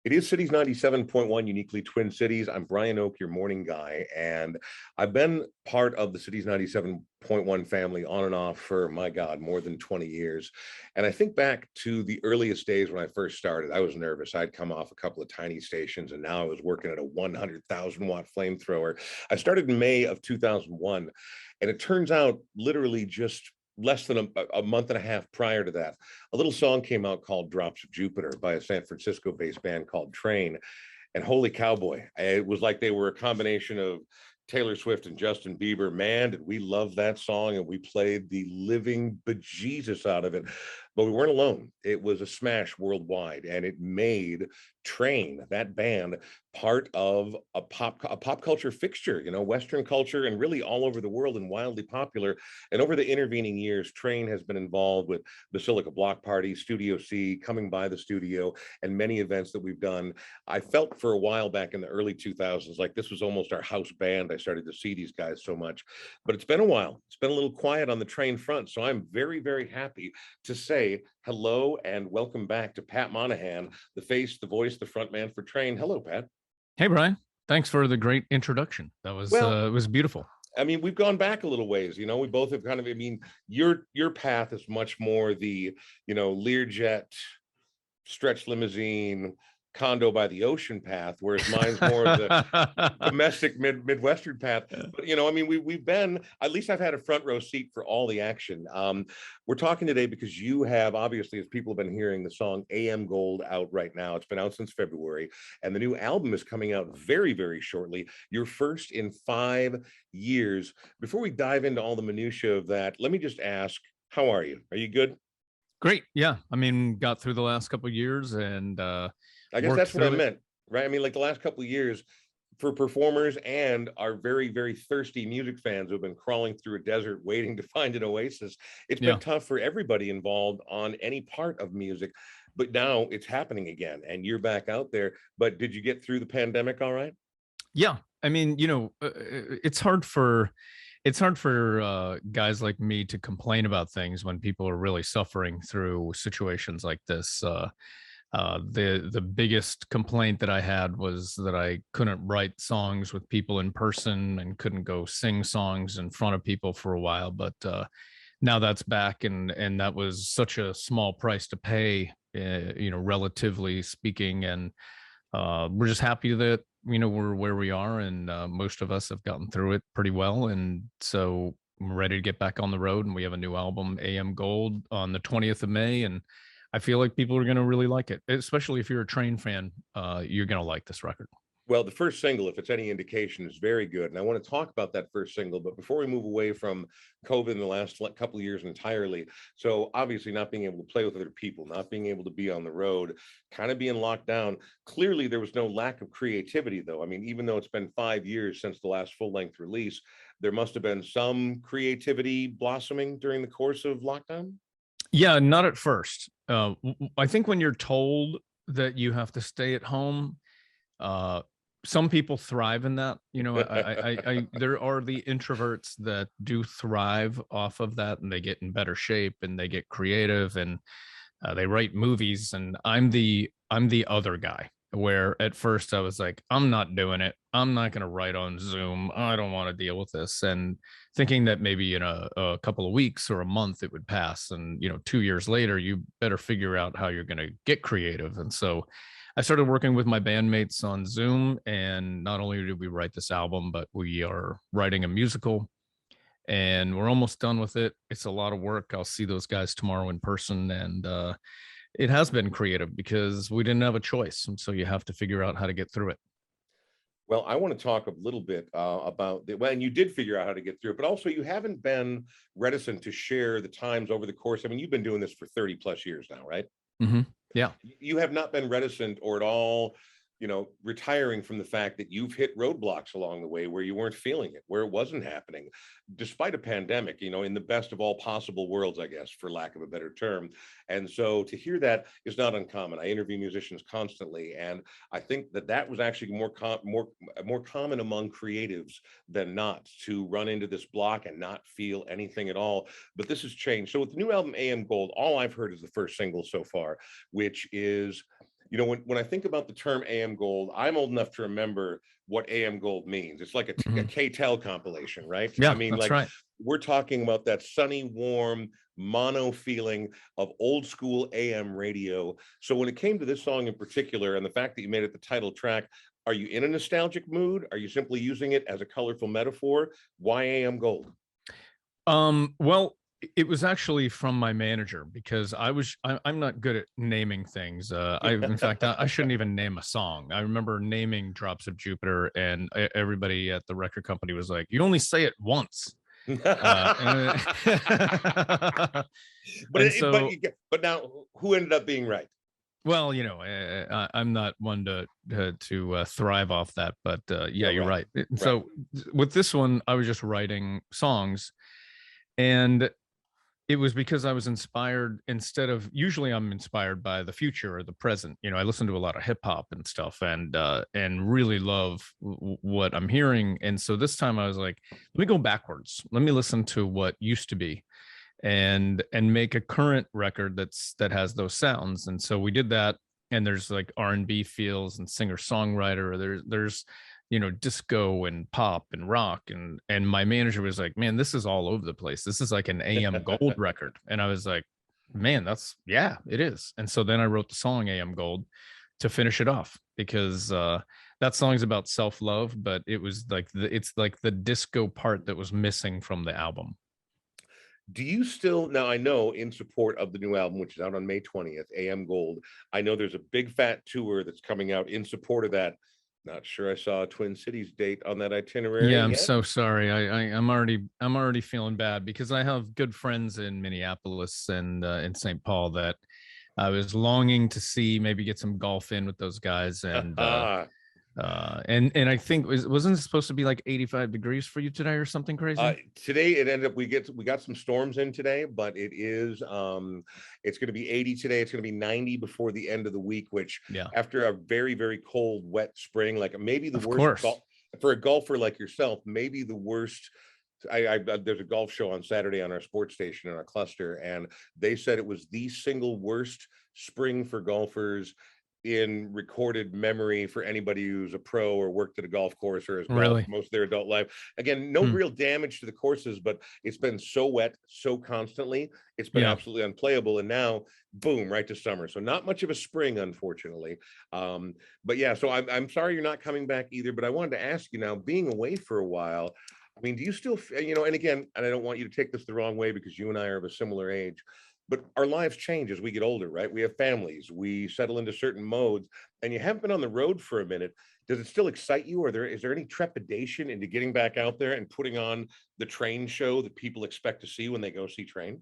It is Cities 97.1, uniquely Twin Cities. I'm Brian Oake, your morning guy, and I've been part of the Cities 97.1 family on and off for, my God, more than 20 years. And I think back to the earliest days when I first started. I was nervous. I'd come off a couple of tiny stations, and now I was working at a 100,000 watt flamethrower. I started in May of 2001, and it turns out literally just less than a month and a half prior to that, a little song came out called Drops of Jupiter by a San Francisco-based band called Train. And holy cowboy, it was like they were a combination of Taylor Swift and Justin Bieber. Man, did we love that song, and we played the living bejesus out of it. But we weren't alone. It was a smash worldwide, and it made Train, that band, part of a pop culture fixture, Western culture, and really all over the world, and wildly popular. And over the intervening years, Train has been involved with Basilica Block Party, Studio C, Coming by the Studio, and many events that we've done. I felt for a while back in the early 2000s like this was almost our house band. I started to see these guys so much, but it's been a while. It's been a little quiet on the Train front, so I'm very, very happy to say hello and welcome back to Pat Monahan, the face, the voice, the front man for Train. Hello, Pat. Hey, Brian. Thanks for the great introduction. That was it was beautiful. I mean, we've gone back a little ways, we both have kind of, your path is much more the, Learjet, stretch limousine, condo by the ocean path, whereas mine's more of the domestic Midwestern path. But we've been, at least I've had a front row seat for all the action. We're talking today because you have, obviously, as people have been hearing, the song AM Gold out right now. It's been out since February, and the new album is coming out very, very shortly. Your first in 5 years. Before we dive into all the minutia of that, let me just ask, how are you? Are you good? Great. Yeah. I mean, got through the last couple of years, and I guess that's what I meant, right? I mean, like the last couple of years for performers and our very, very thirsty music fans who've been crawling through a desert waiting to find an oasis. It's been tough for everybody involved on any part of music, but now it's happening again and you're back out there. But did you get through the pandemic all right? Yeah. I mean, it's hard for guys like me to complain about things when people are really suffering through situations like this. The biggest complaint that I had was that I couldn't write songs with people in person and couldn't go sing songs in front of people for a while. But now that's back, and that was such a small price to pay, relatively speaking. And we're just happy that we're where we are, and most of us have gotten through it pretty well. And so I'm ready to get back on the road, and we have a new album, AM Gold, on the 20th of May, and I feel like people are going to really like it, especially if you're a Train fan. You're going to like this record. Well, the first single, if it's any indication, is very good. And I want to talk about that first single. But before we move away from COVID in the last couple of years entirely, so obviously not being able to play with other people, not being able to be on the road, kind of being locked down. Clearly, there was no lack of creativity, though. I mean, even though it's been 5 years since the last full-length release, there must have been some creativity blossoming during the course of lockdown. Yeah, not at first. I think when you're told that you have to stay at home, some people thrive in that. There are the introverts that do thrive off of that, and they get in better shape and they get creative, and they write movies. And I'm the other guy, where at first I was like, I'm not doing it. I'm not going to write on Zoom. I don't want to deal with this. And thinking that maybe in a couple of weeks or a month it would pass. And, 2 years later, you better figure out how you're going to get creative. And so I started working with my bandmates on Zoom. And not only did we write this album, but we are writing a musical, and we're almost done with it. It's a lot of work. I'll see those guys tomorrow in person. And, it has been creative because we didn't have a choice. And so you have to figure out how to get through it. Well, I want to talk a little bit about and you did figure out how to get through it, but also you haven't been reticent to share the times over the course. I mean, you've been doing this for 30 plus years now, right? Mm-hmm. Yeah. You have not been reticent or at all, retiring from the fact that you've hit roadblocks along the way where you weren't feeling it, where it wasn't happening, despite a pandemic, in the best of all possible worlds, I guess, for lack of a better term. And so to hear that is not uncommon. I interview musicians constantly, and I think that was actually more common among creatives than not, to run into this block and not feel anything at all. But this has changed. So with the new album AM Gold, all I've heard is the first single so far, which is When I think about the term AM Gold, I'm old enough to remember what AM Gold means. It's like a Mhm. K-Tel compilation, right? I Yeah, mean, that's like right. we're talking about that sunny, warm, mono feeling of old school AM radio. So when it came to this song in particular, and the fact that you made it the title track, are you in a nostalgic mood? Are you simply using it as a colorful metaphor? Why AM Gold? Well, it was actually from my manager because I'm not good at naming things. In fact, I shouldn't even name a song. I remember naming Drops of Jupiter, and everybody at the record company was like, "You only say it once." And, but and so, but now who ended up being right? well, I'm not one to thrive off that, but yeah, Yeah, you're right, right. And right. so with this one, I was just writing songs, and it was because I was inspired. Instead of, usually I'm inspired by the future or the present. I listen to a lot of hip hop and stuff, and really love what I'm hearing. And so this time I was like, let me go backwards. Let me listen to what used to be, and make a current record that has those sounds. And so we did that. And there's like R&B feels and singer songwriter. There's disco and pop and rock, and my manager was like, man, this is all over the place. This is like an AM Gold record. And I was like, man, yeah, it is. And so then I wrote the song AM Gold to finish it off, because that song's about self-love, but it was like it's like the disco part that was missing from the album. Do you still now? I know in support of the new album, which is out on May 20th, AM Gold. I know there's a big fat tour that's coming out in support of that. Not sure I saw a Twin Cities date on that itinerary Yeah, I'm yet. so sorry. I'm already feeling bad because I have good friends in Minneapolis and in St. Paul that I was longing to see, maybe get some golf in with those guys. And I think wasn't it supposed to be like 85 degrees for you today or something crazy? Today it ended up we got some storms in today, but it's going to be 80 today. It's going to be 90 before the end of the week, which Yeah, after a very very cold wet spring, like maybe the of worst course. for a golfer like yourself, maybe the worst. There's a golf show on Saturday on our sports station in our cluster, and they said it was the single worst spring for golfers in recorded memory for anybody who's a pro or worked at a golf course or has golfed Really? most of their adult life. Again, no Hmm. real damage to the courses, but it's been so wet so constantly, it's been Yeah. absolutely unplayable. And now, boom, right to summer. So not much of a spring, unfortunately. But yeah, so I'm sorry you're not coming back either. But I wanted to ask you now, being away for a while. I mean, do you still, and again, and I don't want you to take this the wrong way because you and I are of a similar age, but our lives change as we get older, right? We have families, we settle into certain modes, and you haven't been on the road for a minute. Does it still excite you, or is there any trepidation into getting back out there and putting on the Train show that people expect to see when they go see Train?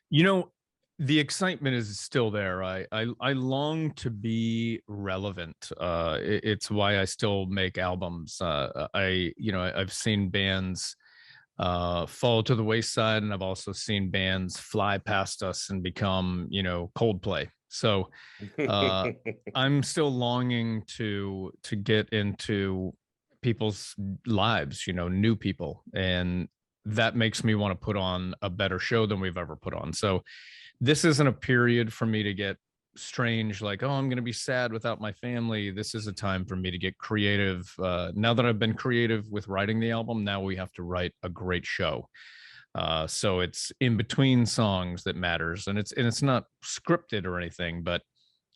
You know, the excitement is still there. I long to be relevant. It's why I still make albums. I've seen bands fall to the wayside, and I've also seen bands fly past us and become, Coldplay. So I'm still longing to get into people's lives, new people, and that makes me want to put on a better show than we've ever put on. So this isn't a period for me to get strange, like, oh, I'm going to be sad without my family. This is a time for me to get creative. Now that I've been creative with writing the album, now we have to write a great show. So it's in between songs that matters, and it's not scripted or anything, but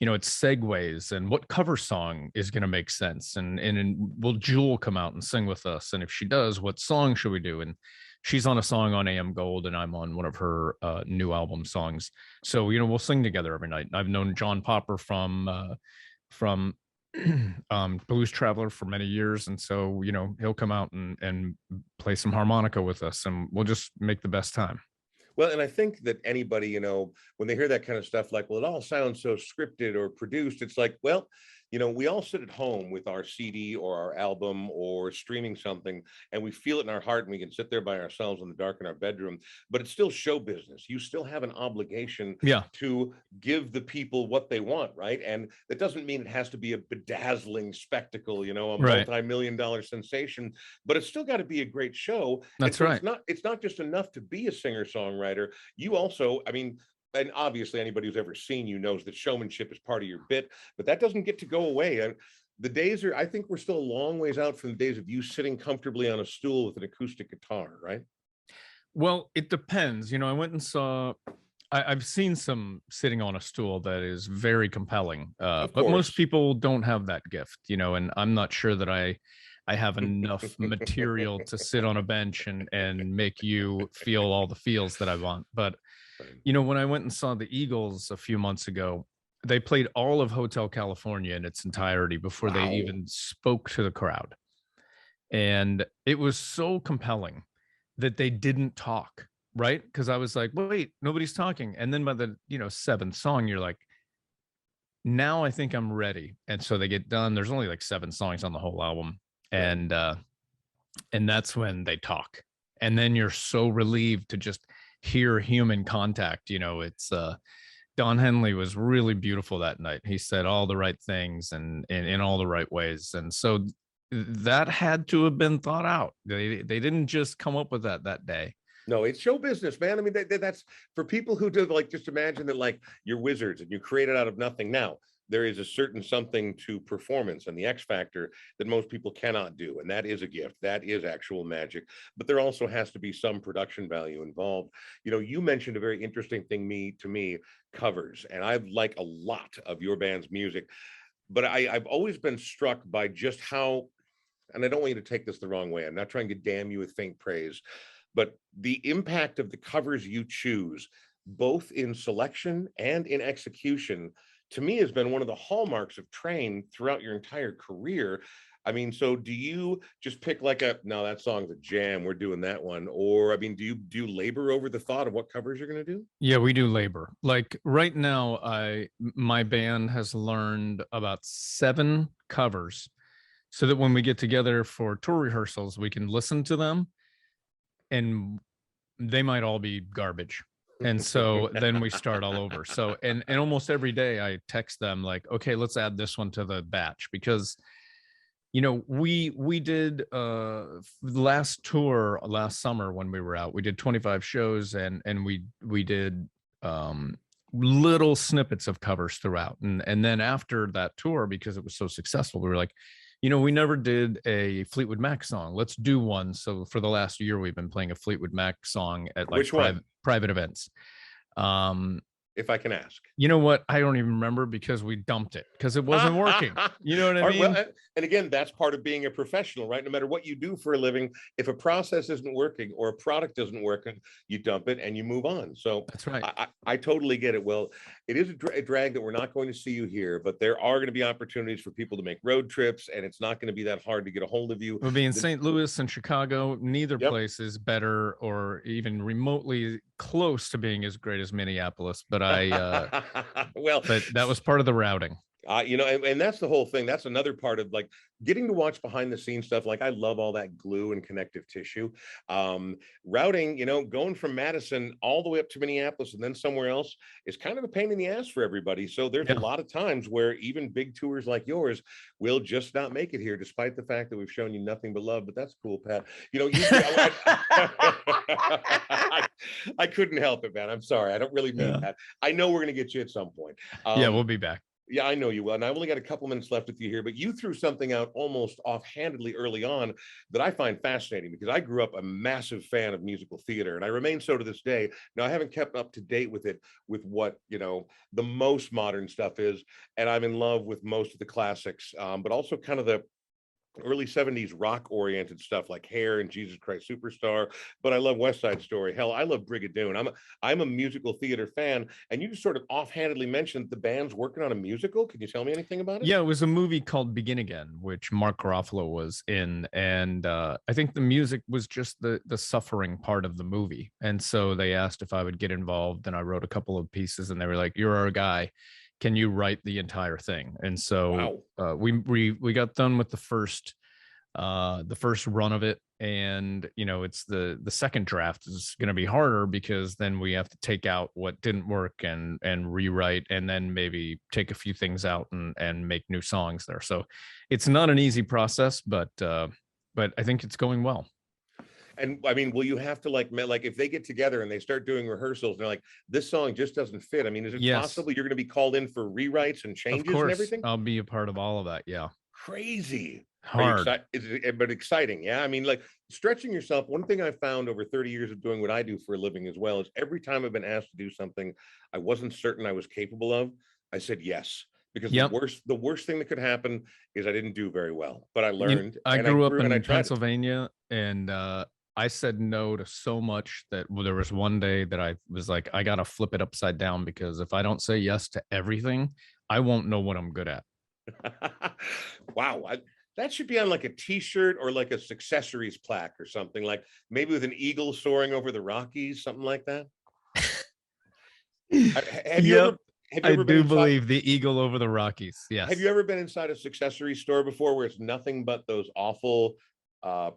it's segues and what cover song is going to make sense, and will Jewel come out and sing with us, and if she does, what song should we do? And she's on a song on AM Gold, and I'm on one of her new album songs. So we'll sing together every night. I've known John Popper from Blues Traveler for many years, and so he'll come out and play some harmonica with us, and we'll just make the best time. Well, and I think that anybody, when they hear that kind of stuff, like, well, it all sounds so scripted or produced, it's like, well, we all sit at home with our CD or our album or streaming something, and we feel it in our heart, and we can sit there by ourselves in the dark in our bedroom, but it's still show business. You still have an obligation Yeah, to give the people what they want, right? And that doesn't mean it has to be a bedazzling spectacle, a right. multi-million-dollar sensation, but it's still got to be a great show. And That's so right. it's not just enough to be a singer-songwriter. You also, I mean, and obviously anybody who's ever seen you knows that showmanship is part of your bit, but that doesn't get to go away. And the days are, I think we're still a long ways out from the days of you sitting comfortably on a stool with an acoustic guitar, right? Well, it depends. I went and saw. I've seen some sitting on a stool that is very compelling, Of but most course. people don't have that gift, and I'm not sure that I have enough material to sit on a bench and make you feel all the feels that I want. But Right. when I went and saw the Eagles a few months ago, they played all of Hotel California in its entirety before they Wow. even spoke to the crowd, and it was so compelling that they didn't talk, right? Because I was like, wait, nobody's talking. And then by the, seventh song, you're like, now I think I'm ready. And so they get done. There's only like 7 songs on the whole album. Right. And that's when they talk. And then you're so relieved to just hear human contact. It's Don Henley was really beautiful that night. He said all the right things and in all the right ways. And so that had to have been thought out. They didn't just come up with that day. No, it's show business, man. I mean, that's for people who do, like, just imagine that, like, you're wizards and you create it out of nothing. Now, there is a certain something to performance and the X factor that most people cannot do. And that is a gift. That is actual magic. But there also has to be some production value involved. You mentioned a very interesting thing to me, covers. And I like a lot of your band's music, but I've always been struck by just how, and I don't want you to take this the wrong way. I'm not trying to damn you with faint praise, but the impact of the covers you choose, both in selection and in execution, to me has been one of the hallmarks of Train throughout your entire career. I mean, so do you just pick like no, that song's a jam, we're doing that one? Or, I mean, do you labor over the thought of what covers you're going to do? Yeah, we do labor. Like right now, my band has learned about 7 covers so that when we get together for tour rehearsals, we can listen to them and they might all be garbage. And so then we start all over. So, and almost every day I text them like, okay, let's add this one to the batch because, we did last tour last summer when we were out, we did 25 shows and we did little snippets of covers throughout. And then after that tour, because it was so successful, we were like, we never did a Fleetwood Mac song. Let's do one. So for the last year, we've been playing a Fleetwood Mac song at like Which one, private events. if I can ask? You know what? I don't even remember because we dumped it because it wasn't working. You know what I All right, mean? well, and again, that's part of being a professional, right? No matter what you do for a living, if a process isn't working or a product isn't working, you dump it and you move on. So That's right. I totally get it. Well, it is a drag that we're not going to see you here, but there are going to be opportunities for people to make road trips, and it's not going to be that hard to get a hold of you. We'll be in St. Louis and Chicago. Neither Yep. place is better or even remotely close to being as great as Minneapolis. But Well, but that was part of the routing. and that's the whole thing. That's another part of like getting to watch behind the scenes stuff. Like I love all that glue and connective tissue. Routing, going from Madison all the way up to Minneapolis and then somewhere else is kind of a pain in the ass for everybody. So there's a Yeah. lot of times where even big tours like yours will just not make it here, despite the fact that we've shown you nothing but love. But that's cool, Pat. Usually I couldn't help it, man. I'm sorry. I don't really mean Yeah. that. I know we're going to get you at some point. Yeah, we'll be back. Yeah, I know you will. And I've only got a couple minutes left with you here, but you threw something out almost offhandedly early on that I find fascinating because I grew up a massive fan of musical theater and I remain so to this day. Now, I haven't kept up to date with it, with what, the most modern stuff is. And I'm in love with most of the classics, but also kind of the early 70s rock oriented stuff like Hair and Jesus Christ Superstar. But I love West Side Story. Hell, I love Brigadoon. I'm a musical theater fan. And you just sort of offhandedly mentioned the band's working on a musical. Can you tell me anything about it? Yeah, it was a movie called Begin Again, which Mark Garofalo was in, and I think the music was just the suffering part of the movie. And so they asked if I would get involved, and I wrote a couple of pieces, and they were like, "You're our guy. Can you write the entire thing?" And so Wow. we got done with the first run of it, and it's the second draft is going to be harder because then we have to take out what didn't work and rewrite, and then maybe take a few things out and make new songs there. So it's not an easy process, but I think it's going well. And I mean, will you have to like if they get together and they start doing rehearsals and they're like, this song just doesn't fit? I mean, is it Yes, possible you're going to be called in for rewrites and of changes and course. everything? I'll be a part of all of that. Yeah. Crazy. Are you Hard. excited? But exciting. Yeah. I mean, like stretching yourself. One thing I found over 30 years of doing what I do for a living as well is every time I've been asked to do something I wasn't certain I was capable of, I said yes. Because Yep. the worst thing that could happen is I didn't do very well, but I learned I and I grew up grew and I in tried it. Pennsylvania, and I said no to so much that there was one day that I was like, I got to flip it upside down, because if I don't say yes to everything, I won't know what I'm good at. Wow. That should be on like a t-shirt or like a accessories plaque or something, like maybe with an eagle soaring over the Rockies, something like that. Have you Yep. ever have you I ever been do inside believe the eagle over the Rockies. have you Yes. ever been inside a accessory store before where it's nothing but those awful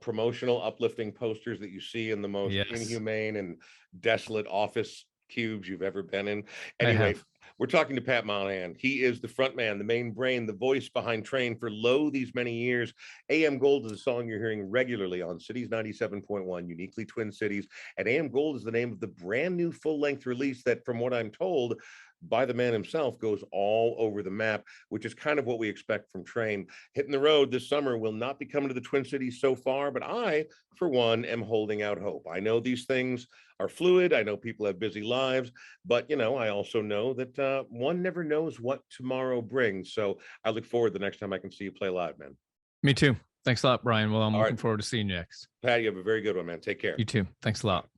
promotional uplifting posters that you see in the most Yes, inhumane and desolate office cubes you've ever been in? I Anyway, have. we're talking to Pat Monahan. He is the front man, the main brain, the voice behind Train for these many years. AM Gold is a song you're hearing regularly on Cities 97.1, uniquely Twin Cities. And AM Gold is the name of the brand new full-length release that, from what I'm told, by the man himself, goes all over the map, which is kind of what we expect from Train. Hitting the road this summer will not be coming to the Twin Cities so far, but I, for one, am holding out hope. I know these things are fluid. I know people have busy lives, but I also know that one never knows what tomorrow brings. So I look forward the next time I can see you play live, man. Me too. Thanks a lot, Brian. Well, I'm All right, looking forward to seeing you next. Pat, you have a very good one, man. Take care. You too. Thanks a Bye. lot.